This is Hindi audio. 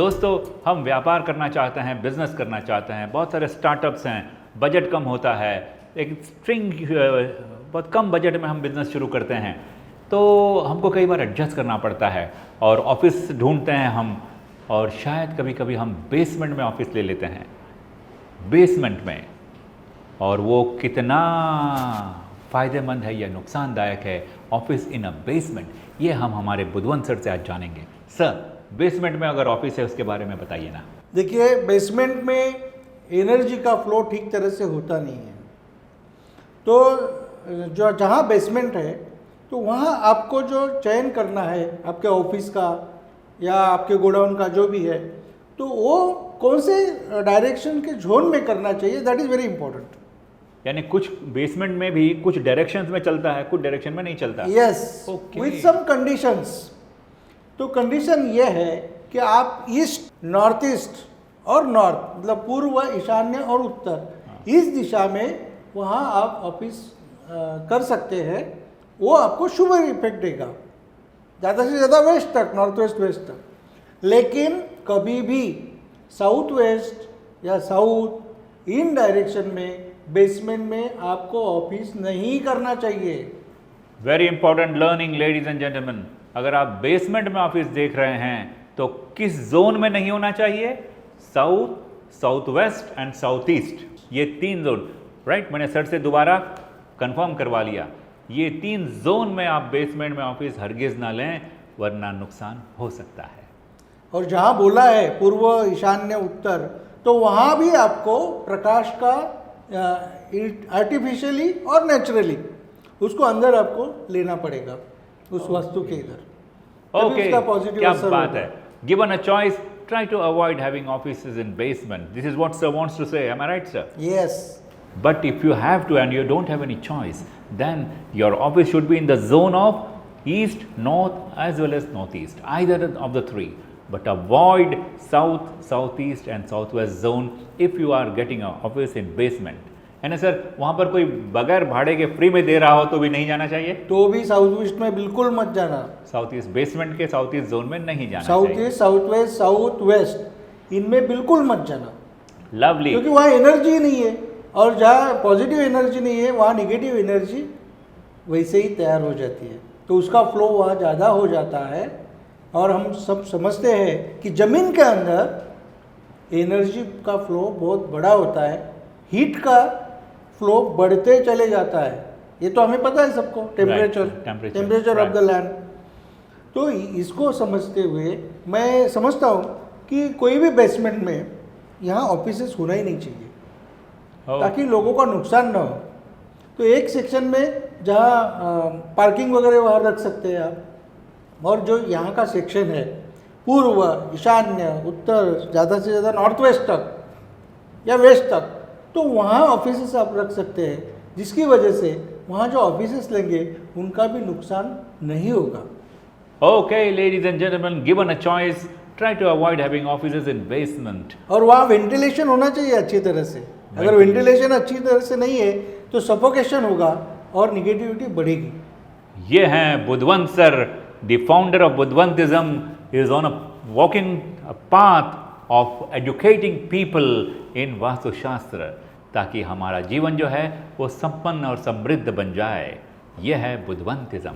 दोस्तों, हम व्यापार करना चाहते हैं, बिजनेस करना चाहते हैं, बहुत सारे स्टार्टअप्स हैं, बजट कम होता है, एक बहुत कम बजट में हम बिज़नेस शुरू करते हैं, तो हमको कई बार एडजस्ट करना पड़ता है और ऑफिस ढूंढते हैं हम, और शायद कभी कभी हम बेसमेंट में ऑफिस ले लेते हैं, बेसमेंट में, और वो कितना फ़ायदेमंद है या नुकसानदायक है ऑफिस इन अ बेसमेंट, ये हम हमारे बुधवंत सर से आज जानेंगे। सर, बेसमेंट में अगर ऑफिस है उसके बारे में बताइए ना। देखिए, बेसमेंट में एनर्जी का फ्लो ठीक तरह से होता नहीं है, तो जो जहाँ बेसमेंट है तो वहाँ आपको जो चयन करना है आपके ऑफिस का या आपके गोडाउन का जो भी है, तो वो कौन से डायरेक्शन के जोन में करना चाहिए, दैट इज़ वेरी इंपॉर्टेंट। यानी कुछ बेसमेंट में भी कुछ डायरेक्शंस में चलता है, कुछ डायरेक्शन में नहीं चलता। Yes, with some conditions. तो कंडीशन ये है कि आप ईस्ट, नॉर्थ ईस्ट और नॉर्थ, मतलब पूर्व, ईशान्य और उत्तर, इस दिशा में वहाँ आप ऑफिस कर सकते हैं। वो आपको शुभ इफेक्ट देगा, ज़्यादा से ज़्यादा वेस्ट तक, नॉर्थ वेस्ट वेस्ट तक। लेकिन कभी भी साउथ वेस्ट या साउथ इन डायरेक्शन में बेसमेंट में आपको ऑफिस नहीं करना चाहिए। Very important learning ladies and gentleman, अगर आप बेसमेंट में ऑफिस देख रहे हैं तो किस जोन में नहीं होना चाहिए? South, south west and south east, ये 3 जोन। राइट, मैंने सर से दोबारा कंफर्म करवा लिया, ये 3 जोन में आप बेसमेंट में ऑफिस हरगिज ना लें, वरना नुकसान हो सकता है। और जहाँ बोला है पूर्व, ईशान्य, उत्तर, तो वहाँ भी आपको प्रकाश का आर्टिफिशियली और नेचुरली उसको अंदर आपको लेना पड़ेगा उस वस्तु के इधर। ओके, क्या बात है। Given a choice, try to avoid having offices in basement. This is what sir wants to say. Am I right, sir? Yes. But if you have to and you don't have any choice, then your office should be in the zone of east, north as well as northeast, either of the 3. But avoid south, southeast and southwest zone if you are getting an office in basement. है ना सर? वहाँ पर कोई बगैर भाड़े के फ्री में दे रहा हो तो भी नहीं जाना चाहिए? तो भी साउथ ईस्ट में बिल्कुल मत जाना। साउथ ईस्ट, बेसमेंट के साउथ ईस्ट जोन में नहीं जाना साउथ चाहिए। East, south west, south west, इनमें बिल्कुल मत जाना। लवली। क्योंकि वहाँ एनर्जी नहीं है, और जहाँ पॉजिटिव एनर्जी नहीं है वहाँ निगेटिव एनर्जी वैसे ही तैयार हो जाती है, तो उसका फ्लो वहाँ ज़्यादा हो जाता है। और हम सब समझते हैं कि ज़मीन के अंदर एनर्जी का फ्लो बहुत बड़ा होता है, हीट का फ्लो बढ़ते चले जाता है, ये तो हमें पता है सबको, टेम्परेचर ऑफ द लैंड। तो इसको समझते हुए मैं समझता हूँ कि कोई भी बेसमेंट में यहाँ ऑफिसेस होना ही नहीं चाहिए, ताकि लोगों का नुकसान ना हो। तो एक सेक्शन में जहाँ पार्किंग वगैरह वहाँ रख सकते हैं आप, और जो यहाँ का सेक्शन है पूर्व, ईशान्य, उत्तर, ज़्यादा से ज़्यादा नॉर्थ वेस्ट तक या वेस्ट तक, तो वहाँ ऑफिसेस आप रख सकते हैं, जिसकी वजह से वहाँ जो ऑफिसेस लेंगे उनका भी नुकसान नहीं होगा। Okay, ladies and gentlemen, given a choice, try to avoid having offices in basement. और वहाँ वेंटिलेशन होना चाहिए अच्छी तरह से। अगर वेंटिलेशन अच्छी तरह से नहीं है तो सफोकेशन होगा और निगेटिविटी बढ़ेगी। ये हैं Budhwant sir, the founder of Budhwantism, is on a walking path of educating people in Vastushastra, ताकि हमारा जीवन जो है वो संपन्न और समृद्ध बन जाए। यह है बुधवंतिज्म।